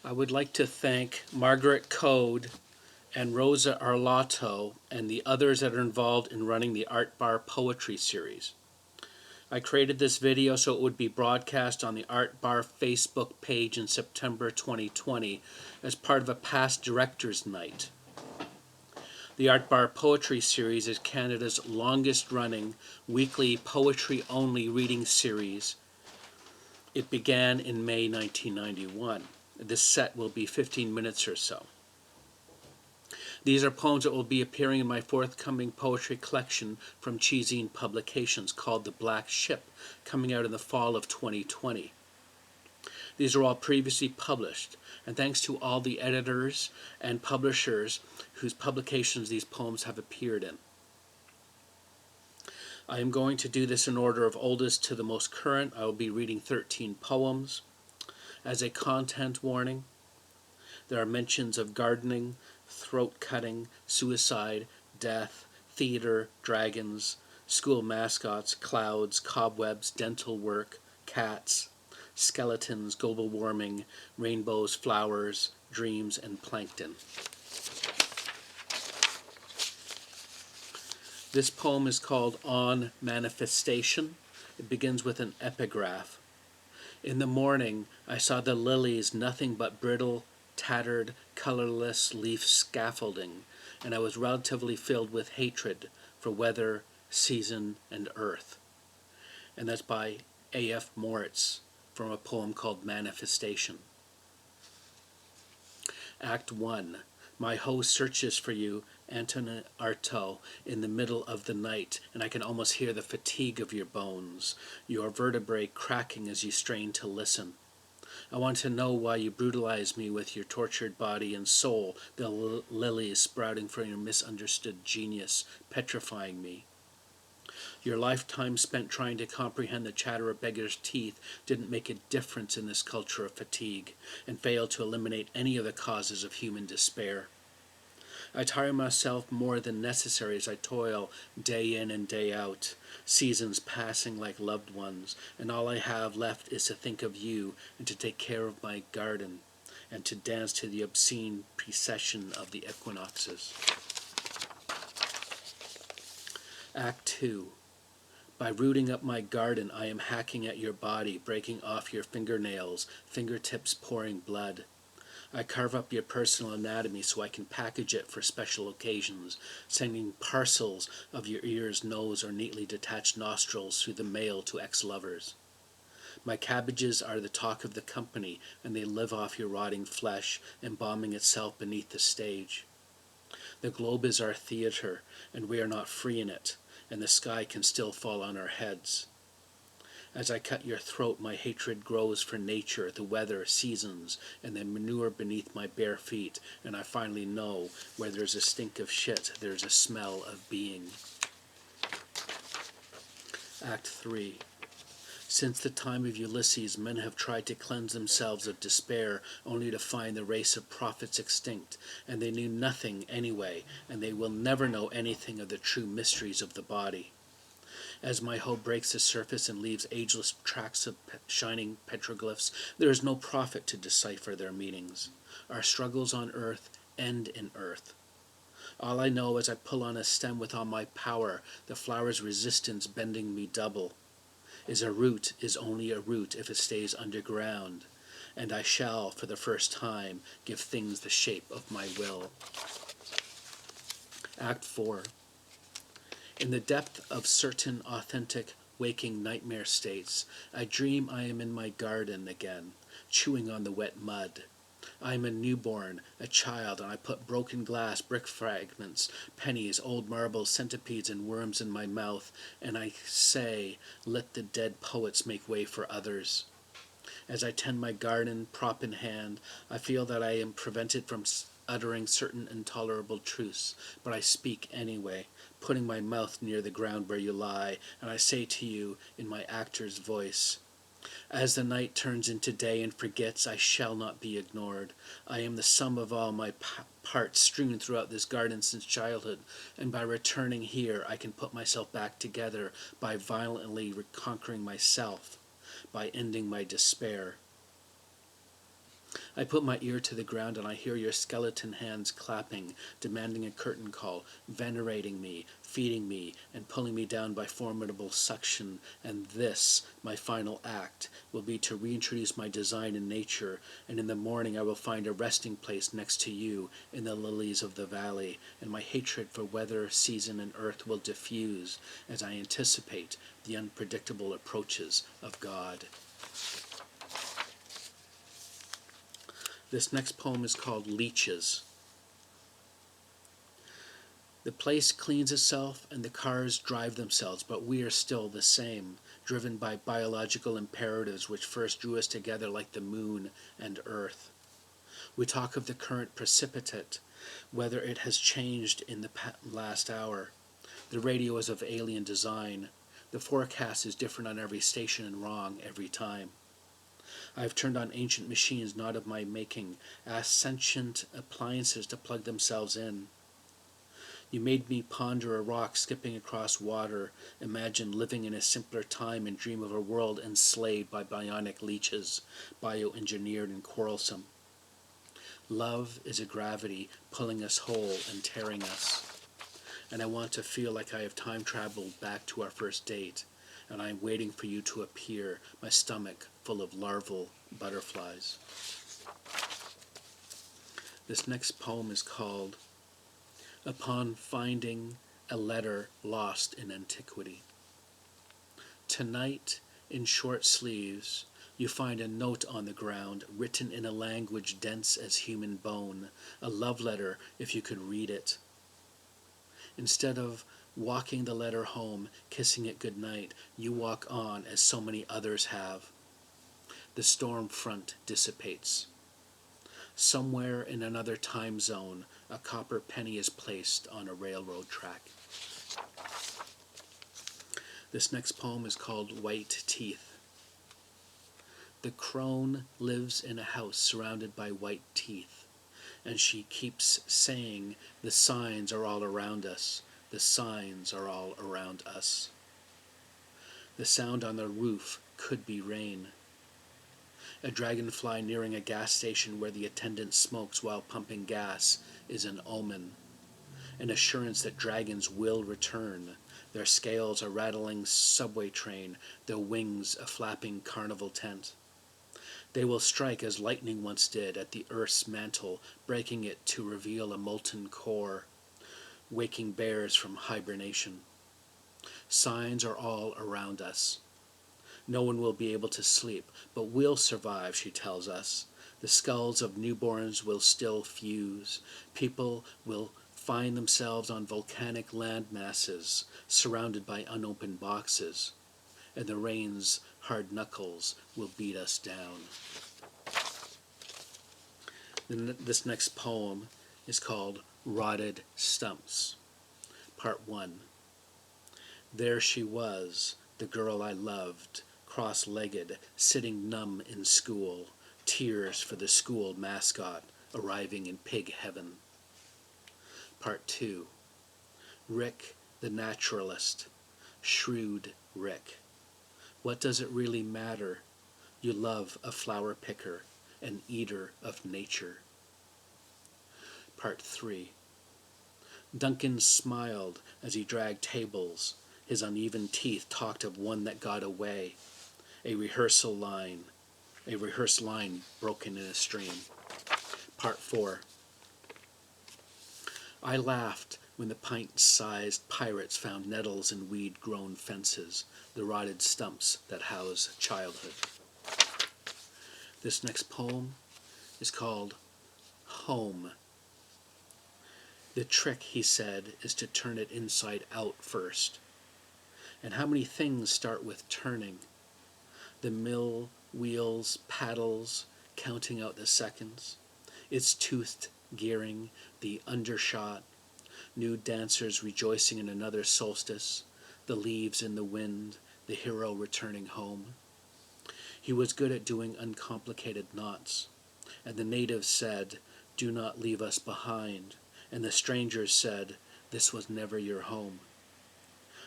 I would like to thank Margaret Code and Rosa Arlotto and the others that are involved in running the Art Bar Poetry Series. I created this video so it would be broadcast on the Art Bar Facebook page in September 2020 as part of a past Directors' Night. The Art Bar Poetry Series is Canada's longest-running weekly poetry-only reading series. It began in May 1991. This set will be 15 minutes or so. These are poems that will be appearing in my forthcoming poetry collection from Cheesine Publications called The Black Ship, coming out in the fall of 2020. These are all previously published, and thanks to all the editors and publishers whose publications these poems have appeared in. I am going to do this in order of oldest to the most current. I will be reading 13 poems. As a content warning, there are mentions of gardening, throat cutting, suicide, death, theater, dragons, school mascots, clouds, cobwebs, dental work, cats, skeletons, global warming, rainbows, flowers, dreams, and plankton. This poem is called On Manifestation. It begins with an epigraph. In the morning, I saw the lilies nothing but brittle, tattered, colorless leaf scaffolding, and I was relatively filled with hatred for weather, season, and earth. And that's by A.F. Moritz from a poem called Manifestation. Act 1. My host searches for you, Antonin Artaud, in the middle of the night, and I can almost hear the fatigue of your bones, your vertebrae cracking as you strain to listen. I want to know why you brutalize me with your tortured body and soul, the lilies sprouting from your misunderstood genius, petrifying me. Your lifetime spent trying to comprehend the chatter of beggars' teeth didn't make a difference in this culture of fatigue, and failed to eliminate any of the causes of human despair. I tire myself more than necessary as I toil day in and day out, seasons passing like loved ones, and all I have left is to think of you and to take care of my garden, and to dance to the obscene precession of the equinoxes. Act 2. By rooting up my garden, I am hacking at your body, breaking off your fingernails, fingertips pouring blood. I carve up your personal anatomy so I can package it for special occasions, sending parcels of your ears, nose, or neatly detached nostrils through the mail to ex-lovers. My cabbages are the talk of the company, and they live off your rotting flesh, embalming itself beneath the stage. The globe is our theater, and we are not free in it, and the sky can still fall on our heads. As I cut your throat, my hatred grows for nature, the weather, seasons, and the manure beneath my bare feet, and I finally know where there's a stink of shit, there's a smell of being. Act 3. Since the time of Ulysses, men have tried to cleanse themselves of despair, only to find the race of prophets extinct, and they knew nothing anyway, and they will never know anything of the true mysteries of the body. As my hoe breaks the surface and leaves ageless tracks of shining petroglyphs, there is no prophet to decipher their meanings. Our struggles on earth end in earth. All I know as I pull on a stem with all my power, the flower's resistance bending me double, is a root is only a root if it stays underground, and I shall, for the first time, give things the shape of my will. Act 4. In the depth of certain authentic waking nightmare states, I dream I am in my garden again, chewing on the wet mud. I am a newborn, a child, and I put broken glass, brick fragments, pennies, old marbles, centipedes, and worms in my mouth, and I say, let the dead poets make way for others. As I tend my garden, prop in hand, I feel that I am prevented from uttering certain intolerable truths, but I speak anyway, putting my mouth near the ground where you lie, and I say to you in my actor's voice, as the night turns into day and forgets, I shall not be ignored. I am the sum of all my parts strewn throughout this garden since childhood, and by returning here I can put myself back together by violently reconquering myself, by ending my despair. I put my ear to the ground and I hear your skeleton hands clapping, demanding a curtain call, venerating me, feeding me, and pulling me down by formidable suction. And this, my final act, will be to reintroduce my design in nature, and in the morning I will find a resting place next to you in the lilies of the valley, and my hatred for weather, season, and earth will diffuse as I anticipate the unpredictable approaches of God. This next poem is called Leeches. The place cleans itself and the cars drive themselves, but we are still the same, driven by biological imperatives which first drew us together like the moon and earth. We talk of the current precipitate, whether it has changed in the last hour. The radio is of alien design. The forecast is different on every station and wrong every time. I have turned on ancient machines not of my making, asked sentient appliances to plug themselves in. You made me ponder a rock skipping across water, imagine living in a simpler time and dream of a world enslaved by bionic leeches, bioengineered and quarrelsome. Love is a gravity pulling us whole and tearing us. And I want to feel like I have time traveled back to our first date, and I am waiting for you to appear, my stomach full of larval butterflies. This next poem is called Upon Finding a Letter Lost in Antiquity. Tonight, in short sleeves, you find a note on the ground, written in a language dense as human bone, a love letter if you could read it. Instead of walking the letter home, kissing it goodnight, you walk on as so many others have. The storm front dissipates. Somewhere in another time zone, a copper penny is placed on a railroad track. This next poem is called White Teeth. The crone lives in a house surrounded by white teeth, and she keeps saying, the signs are all around us, the signs are all around us. The sound on the roof could be rain. A dragonfly nearing a gas station where the attendant smokes while pumping gas is an omen, an assurance that dragons will return, their scales a rattling subway train, their wings a flapping carnival tent. They will strike as lightning once did at the earth's mantle, breaking it to reveal a molten core, waking bears from hibernation. Signs are all around us. No one will be able to sleep, but we'll survive, she tells us. The skulls of newborns will still fuse. People will find themselves on volcanic land masses, surrounded by unopened boxes, and the rain's hard knuckles will beat us down. This next poem is called Rotted Stumps. Part 1. There she was, the girl I loved, cross-legged, sitting numb in school, tears for the school mascot arriving in pig heaven. Part 2. Rick the naturalist, shrewd Rick. What does it really matter? You love a flower picker, an eater of nature. Part 3. Duncan smiled as he dragged tables. His uneven teeth talked of one that got away. A rehearsed line broken in a stream. Part 4. I laughed when the pint-sized pirates found nettles in weed-grown fences, the rotted stumps that house childhood. This next poem is called Home. The trick, he said, is to turn it inside out first. And how many things start with turning? The mill wheels, paddles, counting out the seconds. Its toothed gearing, the undershot, new dancers rejoicing in another solstice, the leaves in the wind, the hero returning home. He was good at doing uncomplicated knots, and the natives said, "Do not leave us behind," and the strangers said, "This was never your home."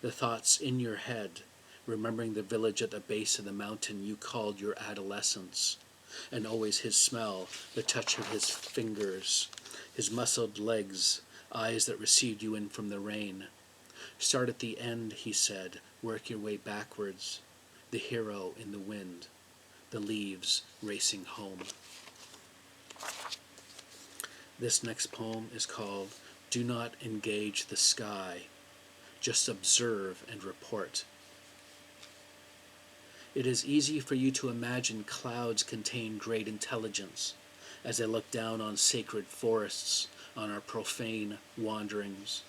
The thoughts in your head, remembering the village at the base of the mountain you called your adolescence, and always his smell, the touch of his fingers, his muscled legs, eyes that received you in from the rain. Start at the end, he said, work your way backwards, the hero in the wind, the leaves racing home. This next poem is called Do Not Engage the Sky, Just Observe and Report. It is easy for you to imagine clouds contain great intelligence as they look down on sacred forests, on our profane wanderings.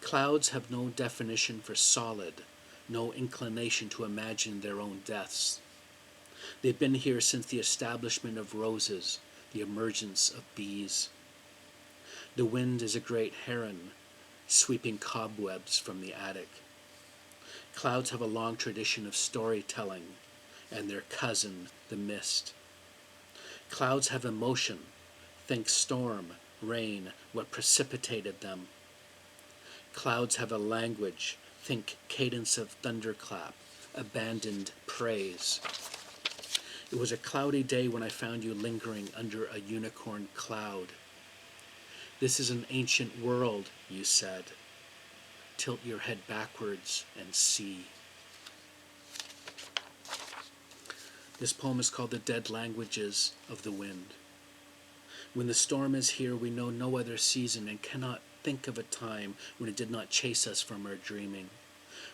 Clouds have no definition for solid, no inclination to imagine their own deaths. They've been here since the establishment of roses, the emergence of bees. The wind is a great heron, sweeping cobwebs from the attic. Clouds have a long tradition of storytelling, and their cousin, the mist. Clouds have emotion. Think storm, rain, what precipitated them. Clouds have a language. Think cadence of thunderclap, abandoned praise. It was a cloudy day when I found you lingering under a unicorn cloud. This is an ancient world, you said. Tilt your head backwards and see. This poem is called The Dead Languages of the Wind. When the storm is here, we know no other season and cannot think of a time when it did not chase us from our dreaming.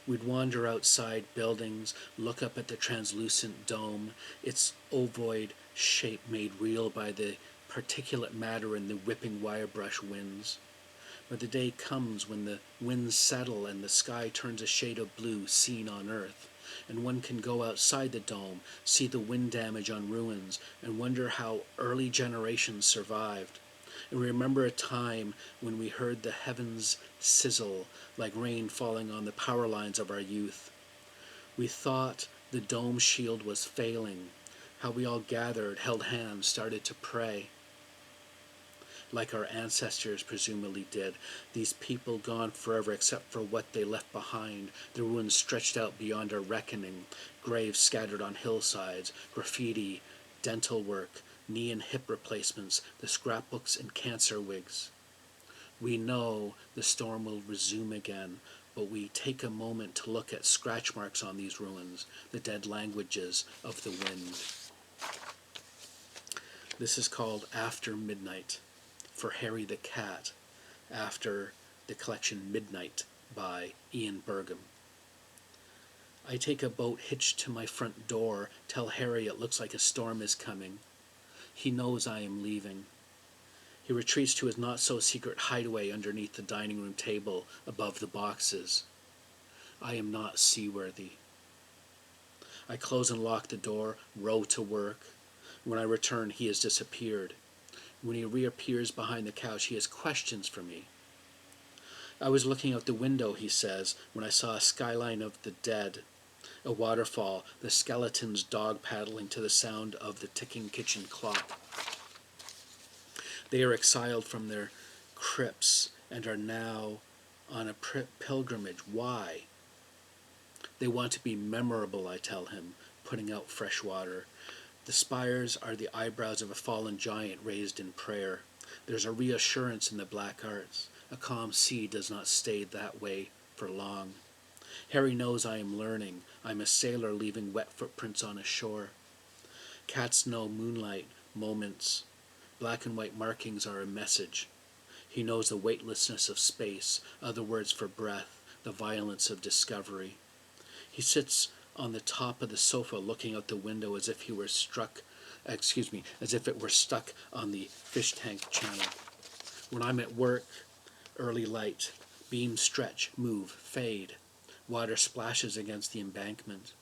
We'd wander outside buildings, look up at the translucent dome, its ovoid shape made real by the particulate matter in the whipping wire-brush winds. But the day comes when the winds settle and the sky turns a shade of blue seen on earth, and one can go outside the dome, see the wind damage on ruins, and wonder how early generations survived, and remember a time when we heard the heavens sizzle like rain falling on the power lines of our youth. We thought the dome shield was failing, how we all gathered, held hands, started to pray. Like our ancestors presumably did, these people gone forever except for what they left behind, the ruins stretched out beyond our reckoning, graves scattered on hillsides, graffiti, dental work, knee and hip replacements, the scrapbooks and cancer wigs. We know the storm will resume again, but we take a moment to look at scratch marks on these ruins, the dead languages of the wind. This is called After Midnight, for Harry the Cat, after the collection Midnight by Ian Burgum. I take a boat hitched to my front door, tell Harry it looks like a storm is coming. He knows I am leaving. He retreats to his not-so-secret hideaway underneath the dining room table above the boxes. I am not seaworthy. I close and lock the door, row to work. When I return, he has disappeared. When he reappears behind the couch, he has questions for me. I was looking out the window, he says, when I saw a skyline of the dead, a waterfall, the skeletons dog paddling to the sound of the ticking kitchen clock. They are exiled from their crypts and are now on a pilgrimage. Why? They want to be memorable, I tell him, putting out fresh water. The spires are the eyebrows of a fallen giant raised in prayer. There's a reassurance in the black arts. A calm sea does not stay that way for long. Harry knows I am learning. I'm a sailor leaving wet footprints on a shore. Cats know moonlight, moments. Black and white markings are a message. He knows the weightlessness of space, other words for breath, the violence of discovery. He sits on the top of the sofa looking out the window as if it were stuck on the fish tank channel. When I'm at work, early light, beams stretch, move, fade. Water splashes against the embankment.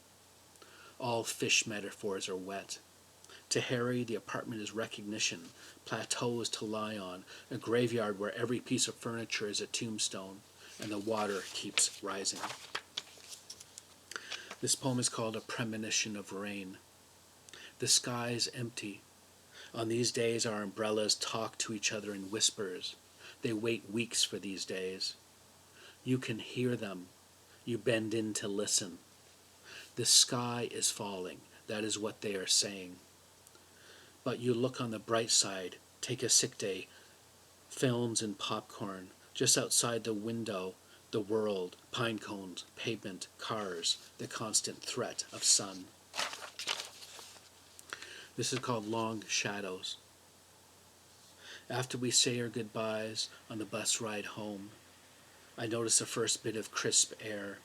All fish metaphors are wet. To Harry, the apartment is recognition, plateaus to lie on, a graveyard where every piece of furniture is a tombstone, and the water keeps rising. This poem is called A Premonition of Rain. The sky's empty. On these days our umbrellas talk to each other in whispers. They wait weeks for these days. You can hear them. You bend in to listen. The sky is falling. That is what they are saying. But you look on the bright side, take a sick day, films and popcorn, just outside the window, the world, pine cones, pavement, cars, the constant threat of sun. This is called Long Shadows. After we say our goodbyes on the bus ride home, I notice the first bit of crisp air,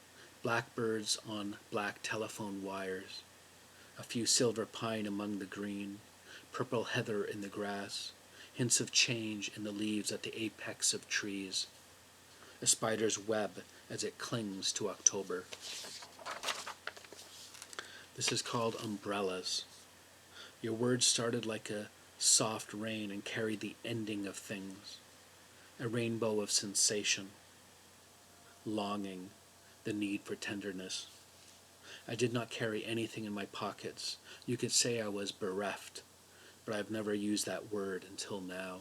blackbirds on black telephone wires, a few silver pine among the green, purple heather in the grass, hints of change in the leaves at the apex of trees, a spider's web as it clings to October. This is called Umbrellas. Your words started like a soft rain and carried the ending of things, a rainbow of sensation, longing, the need for tenderness. I did not carry anything in my pockets. You could say I was bereft, but I've never used that word until now.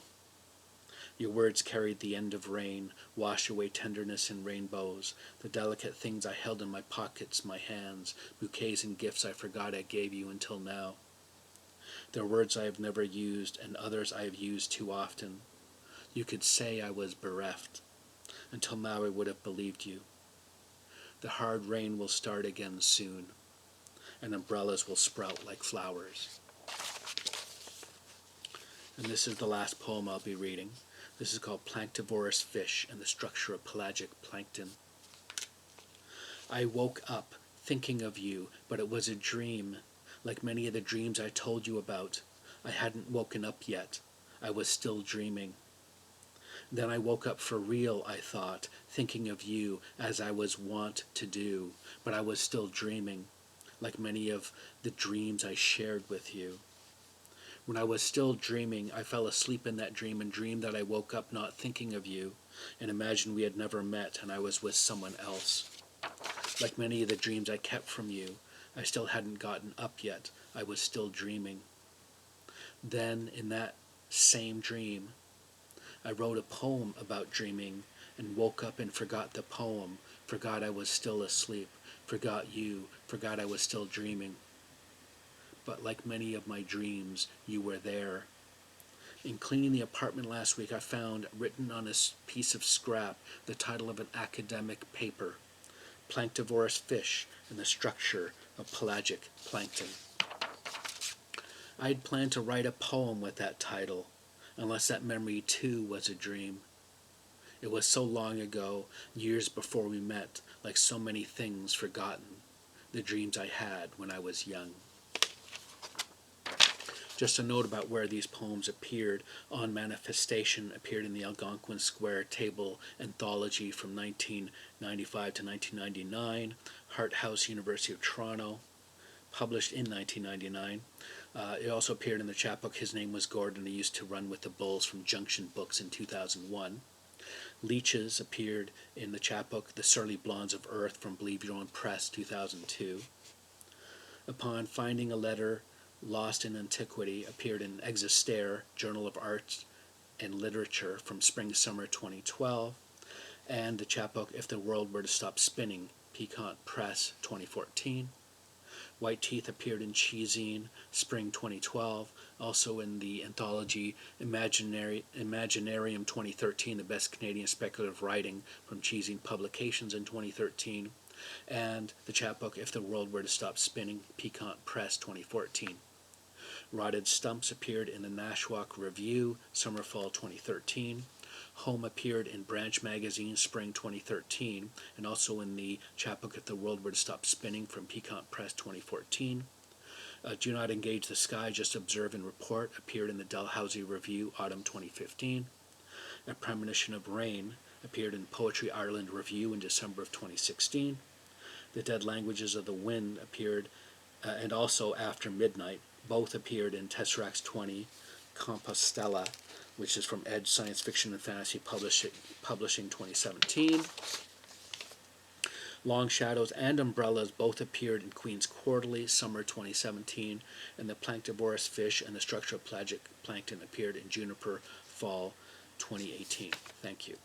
Your words carried the end of rain, washed away tenderness in rainbows, the delicate things I held in my pockets, my hands, bouquets and gifts I forgot I gave you until now. There are words I have never used and others I have used too often. You could say I was bereft. Until now I would have believed you. The hard rain will start again soon, and umbrellas will sprout like flowers. And this is the last poem I'll be reading. This is called Planktivorous Fish and the Structure of Pelagic Plankton. I woke up thinking of you, but it was a dream. Like many of the dreams I told you about, I hadn't woken up yet. I was still dreaming. Then I woke up for real, I thought, thinking of you as I was wont to do, but I was still dreaming, like many of the dreams I shared with you. When I was still dreaming, I fell asleep in that dream and dreamed that I woke up not thinking of you, and imagined we had never met and I was with someone else. Like many of the dreams I kept from you, I still hadn't gotten up yet. I was still dreaming. Then, in that same dream, I wrote a poem about dreaming and woke up and forgot the poem, forgot I was still asleep, forgot you, forgot I was still dreaming. But like many of my dreams, you were there. In cleaning the apartment last week, I found written on a piece of scrap the title of an academic paper, Planktivorous Fish and the Structure of Pelagic Plankton. I had planned to write a poem with that title, unless that memory too was a dream. It was so long ago, years before we met, like so many things forgotten, the dreams I had when I was young. Just a note about where these poems appeared. On Manifestation appeared in the Algonquin Square Table Anthology from 1995 to 1999, Hart House, University of Toronto, published in 1999. It also appeared in the chapbook His Name Was Gordon, He Used to Run with the Bulls from Junction Books in 2001. Leeches appeared in the chapbook The Surly Blondes of Earth from Believe Your Own Press, 2002. Upon Finding a Letter Lost in Antiquity appeared in Existere, Journal of Art and Literature from Spring-Summer 2012, and the chapbook If the World Were to Stop Spinning, Piquant Press, 2014. White Teeth appeared in Cheezine, Spring 2012, also in the anthology Imaginarium 2013, the best Canadian speculative writing from Cheezine Publications in 2013, and the chapbook If the World Were to Stop Spinning, Piquant Press, 2014. Rotted Stumps appeared in the Nashwauk Review, Summer-Fall 2013. Home appeared in Branch Magazine, Spring 2013, and also in the chapbook If the World Were to Stop Spinning from Piquant Press 2014. Do Not Engage the Sky, Just Observe and Report appeared in the Dalhousie Review, Autumn 2015. A Premonition of Rain appeared in Poetry Ireland Review in December of 2016. The Dead Languages of the Wind appeared, and also After Midnight, both appeared in Tesseracts 20, Compostela, which is from Edge Science Fiction and Fantasy Publishing 2017. Long Shadows and Umbrellas both appeared in Queen's Quarterly, Summer 2017, and the Planktivorous Fish and the Structure of Pelagic Plankton appeared in Juniper, Fall 2018. Thank you.